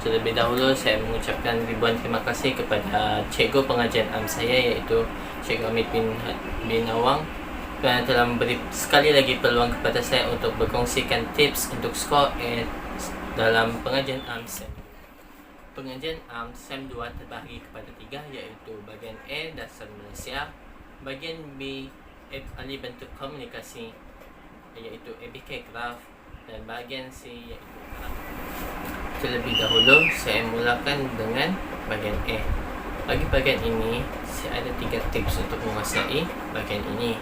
Terlebih dahulu saya mengucapkan ribuan terima kasih kepada cikgu pengajian AM saya, iaitu Cikgu Hamid bin Awang, kerana telah memberi sekali lagi peluang kepada saya untuk berkongsikan tips untuk skor A dalam pengajian AM SEM. Pengajian AM SEM 2 terbahagi kepada 3, iaitu bahagian A Dasar Malaysia, bahagian B ahli bentuk komunikasi iaitu ABK Craft, dan bahagian C iaitu Terlebih dahulu saya mulakan dengan bahagian A. Bagi bahagian ini saya ada 3 tips untuk menguasai bahagian ini,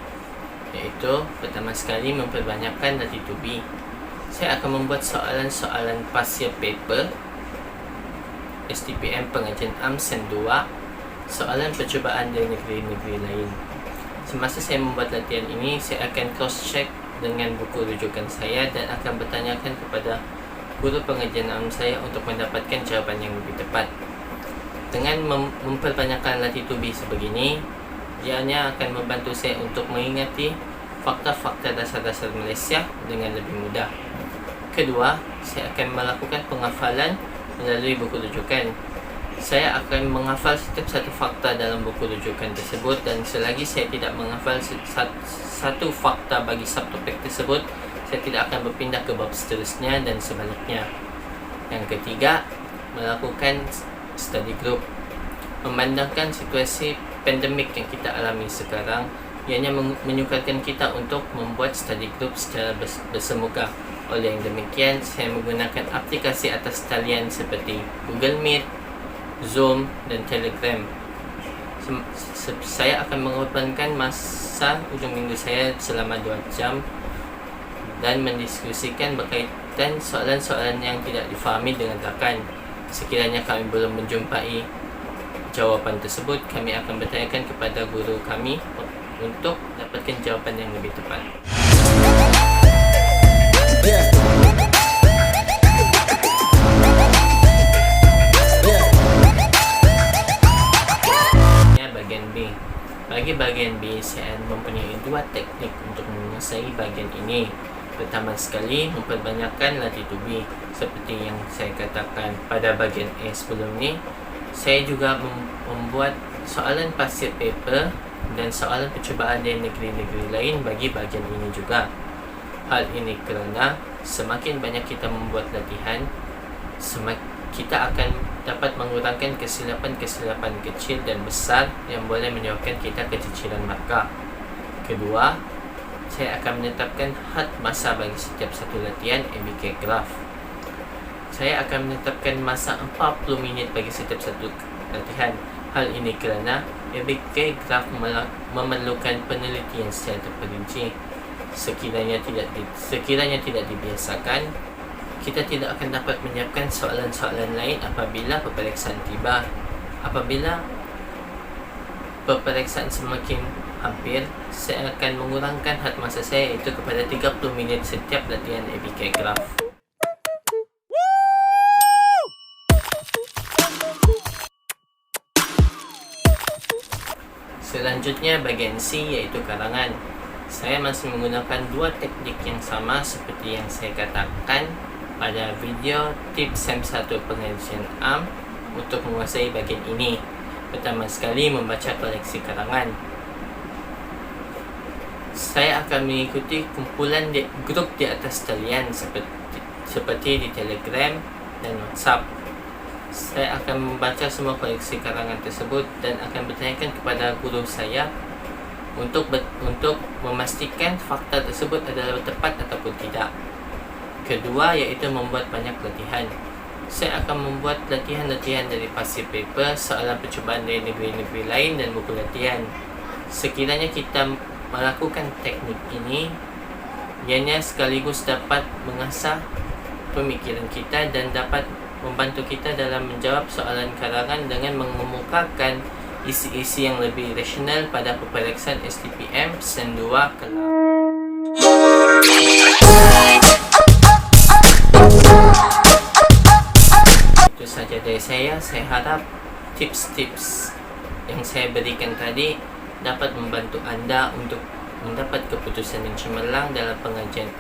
iaitu pertama sekali memperbanyakkan latitude to B. Saya akan membuat soalan-soalan past year paper STPM pengajian AM SEM 2, soalan percubaan dari negeri-negeri lain. Semasa saya membuat latihan ini, saya akan cross check dengan buku rujukan saya dan akan bertanyakan kepada guru pengajian AM saya untuk mendapatkan jawapan yang lebih tepat. Dengan memperbanyakkan latitude B sebegini, ianya akan membantu saya untuk mengingati fakta-fakta dasar-dasar Malaysia dengan lebih mudah. Kedua, saya akan melakukan penghafalan melalui buku rujukan. Saya akan menghafal setiap satu fakta dalam buku rujukan tersebut, dan selagi saya tidak menghafal satu fakta bagi subtopik tersebut, saya tidak akan berpindah ke bab seterusnya dan sebaliknya. Yang ketiga, melakukan study group. Memandangkan situasi pandemik yang kita alami sekarang, ianya menyukarkan kita untuk membuat study group secara bersemuka. Oleh yang demikian, saya menggunakan aplikasi atas talian seperti Google Meet, Zoom dan Telegram. Saya akan mengorbankan masa ujung minggu saya selama 2 jam dan mendiskusikan berkaitan soalan-soalan yang tidak difahami dengan rakan. Sekiranya kami belum menjumpai jawapan tersebut, kami akan bertanyakan kepada guru kami untuk dapatkan jawapan yang lebih tepat. Bagian B. Bagi bagian B, saya mempunyai 2 teknik untuk menguasai bagian ini. Pertama sekali, memperbanyakkan latitude B. Seperti yang saya katakan pada bagian A sebelum ni, saya juga membuat soalan past year paper dan soalan percubaan dari negeri-negeri lain bagi bagian ini juga. Hal ini kerana semakin banyak kita membuat latihan, kita akan dapat mengurangkan kesilapan-kesilapan kecil dan besar yang boleh menyebabkan kita kecicilan markah. Kedua, saya akan menetapkan had masa bagi setiap satu latihan ABK Craft. Saya akan menetapkan masa 40 minit bagi setiap satu latihan. Hal ini kerana ABK Craft memerlukan penelitian secara terperinci. Sekiranya tidak dibiasakan, kita tidak akan dapat menyiapkan soalan-soalan lain apabila peperiksaan tiba. Apabila peperiksaan semakin hampir, saya akan mengurangkan had masa saya itu kepada 30 minit setiap latihan ABK Craft. Selanjutnya bahagian C, iaitu karangan. Saya masih menggunakan 2 teknik yang sama seperti yang saya katakan pada video tips SEM 1 pengajian AM untuk menguasai bahagian ini. Pertama sekali, membaca koleksi karangan. Saya akan mengikuti kumpulan grup di atas talian seperti di Telegram dan WhatsApp. Saya akan membaca semua koleksi karangan tersebut dan akan bertanyakan kepada guru saya untuk memastikan fakta tersebut adalah tepat ataupun tidak. Kedua, iaitu membuat banyak latihan. Saya akan membuat latihan-latihan dari past year paper, soalan percubaan dari negeri-negeri lain dan buku latihan. Sekiranya kita melakukan teknik ini, ianya sekaligus dapat mengasah pemikiran kita dan dapat membantu kita dalam menjawab soalan karangan dengan mengemukakan isi-isi yang lebih rasional pada peperiksaan STPM SEM 2 kelak. Itu saja dari saya. Saya harap tips-tips yang saya berikan tadi dapat membantu anda untuk mendapat keputusan yang cemerlang dalam pengajian.